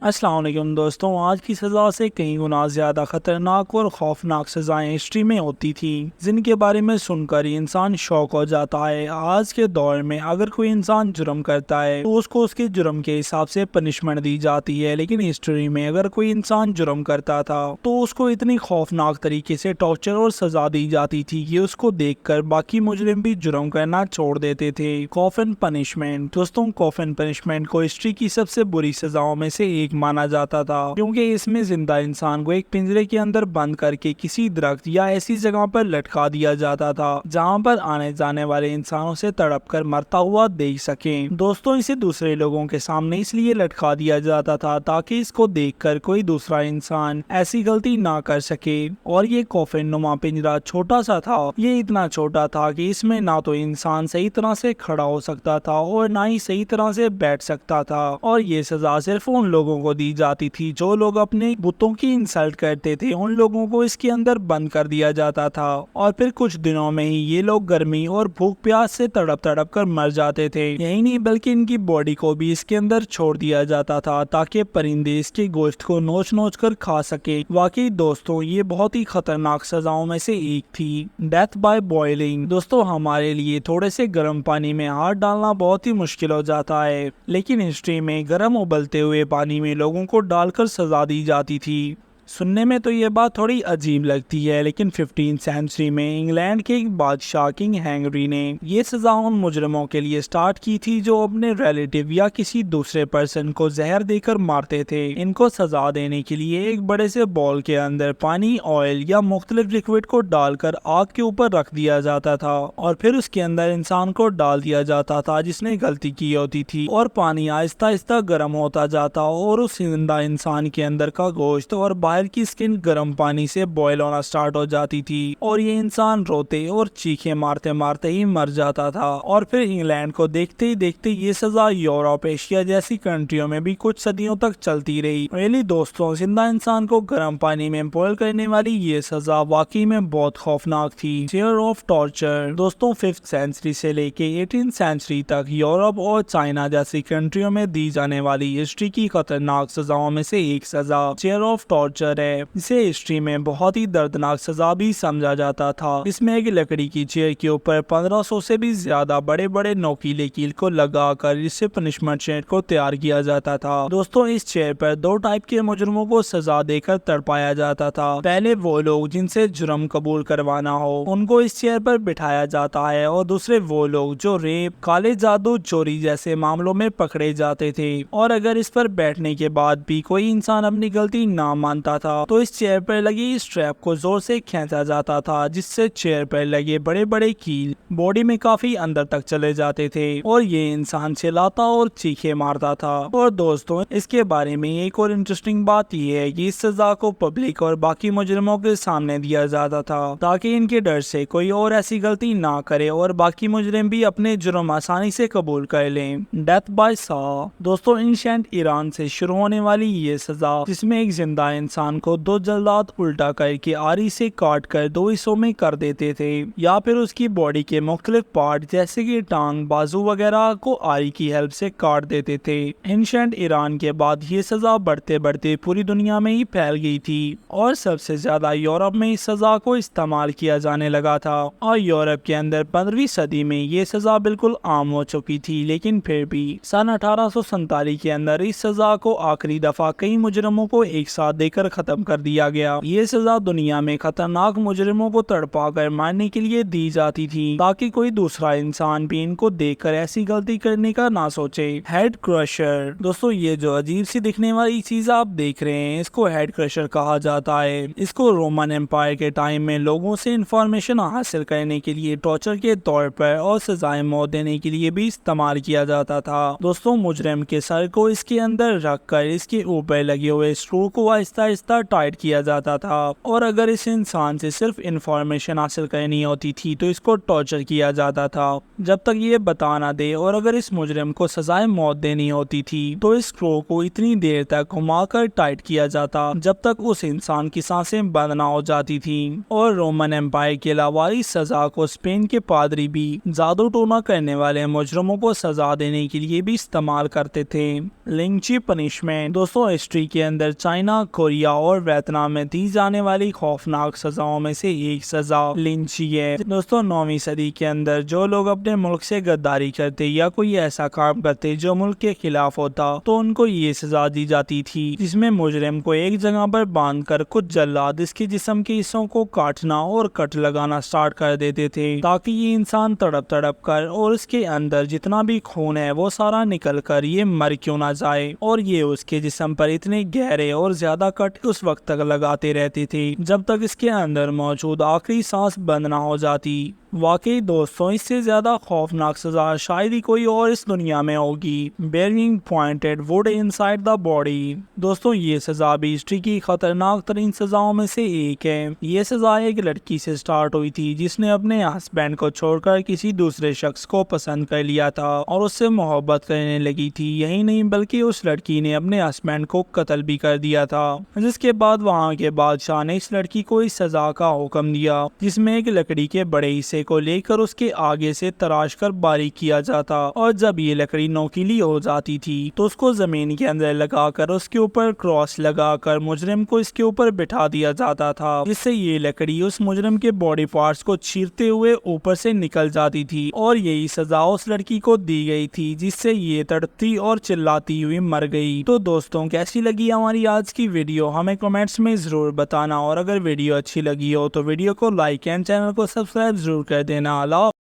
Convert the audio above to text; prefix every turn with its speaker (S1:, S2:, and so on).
S1: السلام علیکم دوستوں، آج کی سزا سے کئی گنا زیادہ خطرناک اور خوفناک سزائیں ہسٹری میں ہوتی تھیں، جن کے بارے میں سن کر انسان شوق ہو جاتا ہے۔ آج کے دور میں اگر کوئی انسان جرم کرتا ہے تو اس کو اس کے جرم کے حساب سے پنشمنٹ دی جاتی ہے، لیکن ہسٹری میں اگر کوئی انسان جرم کرتا تھا تو اس کو اتنی خوفناک طریقے سے ٹارچر اور سزا دی جاتی تھی کہ اس کو دیکھ کر باقی مجرم بھی جرم کرنا چھوڑ دیتے تھے۔ کوفن پنشمنٹ دوستوں، کوفن پنشمنٹ کو ہسٹری کی سب سے بری سزاؤں میں سے ایک مانا جاتا تھا، کیونکہ اس میں زندہ انسان کو ایک پنجرے کے اندر بند کر کے کسی درخت یا ایسی جگہ پر لٹکا دیا جاتا تھا جہاں پر آنے جانے والے انسانوں سے تڑپ کر مرتا ہوا دیکھ سکیں۔ دوستوں، اسے دوسرے لوگوں کے سامنے اس لیے لٹکا دیا جاتا تھا تاکہ اس کو دیکھ کر کوئی دوسرا انسان ایسی غلطی نہ کر سکے۔ اور یہ کوفن نما پنجرا چھوٹا سا تھا، یہ اتنا چھوٹا تھا کہ اس میں نہ تو انسان صحیح طرح سے کھڑا ہو سکتا تھا اور نہ ہی صحیح طرح سے بیٹھ سکتا تھا، اور یہ سزا صرف ان لوگوں کو دی جاتی تھی جو لوگ اپنے بتوں کی انسلٹ کرتے تھے۔ ان لوگوں کو اس کے اندر بند کر دیا جاتا تھا اور پھر کچھ دنوں میں ہی یہ لوگ گرمی اور بھوک پیاس سے تڑپ تڑپ کر مر جاتے تھے۔ یہی نہیں بلکہ ان کی باڈی کو بھی اس کے اندر چھوڑ دیا جاتا تھا تاکہ پرندے اس کے گوشت کو نوچ نوچ کر کھا سکے۔ واقعی دوستوں، یہ بہت ہی خطرناک سزاؤں میں سے ایک تھی۔ ڈیتھ بائی بوائلنگ دوستوں، ہمارے لیے تھوڑے سے گرم پانی میں ہاتھ ڈالنا بہت ہی مشکل ہو جاتا ہے، لیکن ہسٹری میں گرم ابلتے ہوئے پانی میں لوگوں کو ڈال کر سزا دی جاتی تھی۔ سننے میں تو یہ بات تھوڑی عجیب لگتی ہے، لیکن 15 سینچری میں انگلینڈ کے ایک بادشاہ کنگ ہینری نے یہ سزا ان مجرموں کے لیے سٹارٹ کی تھی جو اپنے ریلیٹیو یا کسی دوسرے پرسن کو زہر دے کر مارتے تھے۔ ان کو سزا دینے کے لیے ایک بڑے سے بول کے اندر پانی، آئل یا مختلف لکوڈ کو ڈال کر آگ کے اوپر رکھ دیا جاتا تھا اور پھر اس کے اندر انسان کو ڈال دیا جاتا تھا جس نے غلطی کی ہوتی تھی، اور پانی آہستہ آہستہ گرم ہوتا جاتا اور اس زندہ انسان کے اندر کا گوشت اور باہر کی سکن گرم پانی سے بوائل ہونا سٹارٹ ہو جاتی تھی، اور یہ انسان روتے اور چیخے مارتے مارتے ہی مر جاتا تھا۔ اور پھر انگلینڈ کو دیکھتے ہی دیکھتے یہ سزا یورپ، ایشیا جیسی کنٹریوں میں بھی کچھ صدیوں تک چلتی رہی۔ دوستوں، زندہ انسان کو گرم پانی میں بوائل کرنے والی یہ سزا واقعی میں بہت خوفناک تھی۔ فیئر آف ٹارچر دوستوں، 5 سینچری سے لے کے 18 سینچری تک یورپ اور چائنا جیسی کنٹریوں میں دی جانے والی ہسٹری کی خطرناک سزاؤں میں سے ایک سزا فیئر آف ٹارچر ہے۔ اسے ہسٹری میں بہت ہی دردناک سزا بھی سمجھا جاتا تھا۔ اس میں ایک لکڑی کی چیئر کے اوپر 1500 سے بھی زیادہ بڑے بڑے نوکیلے کیل کو لگا کر اس سے پنشمنٹ چیئر کو تیار کیا جاتا تھا۔ دوستوں، اس چیئر پر 2 ٹائپ کے مجرموں کو سزا دے کر تڑپایا جاتا تھا۔ پہلے وہ لوگ جن سے جرم قبول کروانا ہو ان کو اس چیئر پر بٹھایا جاتا ہے، اور دوسرے وہ لوگ جو ریپ، کالے جادو، چوری جیسے معاملوں میں پکڑے جاتے تھے، اور اگر اس پر بیٹھنے کے بعد بھی کوئی انسان اپنی غلطی نہ مانتا تھا تو اس چیئر پر لگی اس ٹریپ کو زور سے کھینچا جاتا تھا، جس سے چیئر پر لگے بڑے بڑے کیل باڈی میں کافی اندر تک چلے جاتے تھے اور یہ انسان چلاتا اور چیخے مارتا تھا۔ اور دوستوں، اس کے بارے میں ایک اور انٹرسٹنگ بات یہ ہے کہ اس سزا کو پبلک اور باقی مجرموں کے سامنے دیا جاتا تھا تاکہ ان کے ڈر سے کوئی اور ایسی غلطی نہ کرے اور باقی مجرم بھی اپنے جرم آسانی سے قبول کر لیں۔ ڈیتھ بائی سا دوستوں، اینشینٹ ایران سے شروع ہونے والی یہ سزا، جس میں ایک زندہ انسان کو 2 جلدات الٹا کر کے آری سے کاٹ کر 2 حصوں میں کر دیتے تھے، یا پھر اس کی باڈی کے مختلف پارٹ جیسے کہ ٹانگ، بازو وغیرہ کو آری کی ہیلپ سے کاٹ دیتے تھے۔ اینشینٹ ایران کے بعد یہ سزا بڑھتے بڑھتے پوری دنیا میں ہی پھیل گئی تھی، اور سب سے زیادہ یورپ میں اس سزا کو استعمال کیا جانے لگا تھا، اور یورپ کے اندر 15ویں صدی میں یہ سزا بالکل عام ہو چکی تھی۔ لیکن پھر بھی سن 1847 کے اندر اس سزا کو آخری دفعہ کئی مجرموں کو ایک ساتھ دے کر ختم کر دیا گیا۔ یہ سزا دنیا میں خطرناک مجرموں کو تڑپا کر مارنے کے لیے دی جاتی تھی تاکہ کوئی دوسرا انسان بھی ان کو دیکھ کر ایسی غلطی کرنے کا نہ سوچے۔ ہیڈ کرشر دوستوں، یہ جو عجیب سی دکھنے والی چیز آپ دیکھ رہے ہیں، اس کو ہیڈ کرشر کہا جاتا ہے۔ اس کو رومن امپائر کے ٹائم میں لوگوں سے انفارمیشن حاصل کرنے کے لیے ٹارچر کے طور پر اور سزائے موت دینے کے لیے بھی استعمال کیا جاتا تھا۔ دوستوں، مجرم کے سر کو اس کے اندر رکھ کر اس کے اوپر لگے ہوئے اسکرو کو آہستہ آہستہ ٹائٹ کیا جاتا تھا، اور اگر اس انسان سے صرف انفارمیشن حاصل کرنی ہوتی تھی تو اس کو ٹارچر کیا جاتا تھا جب تک یہ بتا نہ دے، اور اگر اس مجرم کو سزائے موت دینی ہوتی تھی تو اس کرو کو اتنی دیر تک گھما کر ٹائٹ کیا جاتا جب تک اس انسان کی سانسیں بند نہ ہو جاتی تھی۔ اور رومن امپائر کے علاوہ اس سزا کو اسپین کے پادری بھی جادو ٹونا کرنے والے مجرموں کو سزا دینے کے لیے بھی استعمال کرتے تھے۔ لنچی پنشمنٹ دوستوں ہسٹری کے اندر چائنا، کوریا اور ویتنام میں دی جانے والی خوفناک سزاؤں میں سے ایک سزا لنچی ہے۔ دوستوں 9ویں صدی کے اندر جو لوگ اپنے ملک سے غداری کرتے یا کوئی ایسا کام کرتے جو ملک کے خلاف ہوتا تو ان کو یہ سزا دی جاتی تھی، جس میں مجرم کو ایک جگہ پر باندھ کر کچھ جلاد اس کے جسم کے حصوں کو کاٹنا اور کٹ لگانا سٹارٹ کر دیتے تھے تاکہ یہ انسان تڑپ تڑپ کر اور اس کے اندر جتنا بھی خون ہے وہ سارا نکل کر یہ مر کیوں نہ جائے، اور یہ اس کے جسم پر اتنے گہرے اور زیادہ کٹ اس وقت تک لگاتے رہتے تھے جب تک اس کے اندر موجود آخری سانس بند نہ ہو جاتی۔ واقعی دوستوں اس سے زیادہ خوفناک سزا شاید ہی کوئی اور اس دنیا میں ہوگی۔ Bearing pointed wood inside the body دوستوں یہ سزا بھی ہسٹری کی خطرناک ترین سزاؤں میں سے ایک ہے۔ یہ سزا ایک لڑکی سے سٹارٹ ہوئی تھی جس نے اپنے ہسبینڈ کو چھوڑ کر کسی دوسرے شخص کو پسند کر لیا تھا اور اس سے محبت کرنے لگی تھی۔ یہی نہیں بلکہ اس لڑکی نے اپنے ہسبینڈ کو قتل بھی کر دیا تھا، جس کے بعد وہاں کے بادشاہ نے اس لڑکی کو اس سزا کا حکم دیا جس میں ایک لکڑی کے بڑے حصے کو لے کر اس کے آگے سے تراش کر باریک کیا جاتا، اور جب یہ لکڑی نوکیلی ہو جاتی تھی تو اس کو زمین کے اندر لگا کر اس کے اوپر کراس لگا کر مجرم کو اس کے اوپر بٹھا دیا جاتا تھا، جس سے یہ لکڑی اس مجرم کے باڈی پارٹس کو چیرتے ہوئے اوپر سے نکل جاتی تھی، اور یہی سزا اس لڑکی کو دی گئی تھی جس سے یہ تڑپتی اور چلاتی ہوئی مر گئی۔ تو دوستوں کیسی لگی ہماری آج کی ویڈیو ہمیں کمنٹس میں ضرور بتانا، اور اگر ویڈیو اچھی لگی ہو تو ویڈیو کو لائک اینڈ چینل کو سبسکرائب ضرور کر دینا۔ اللہ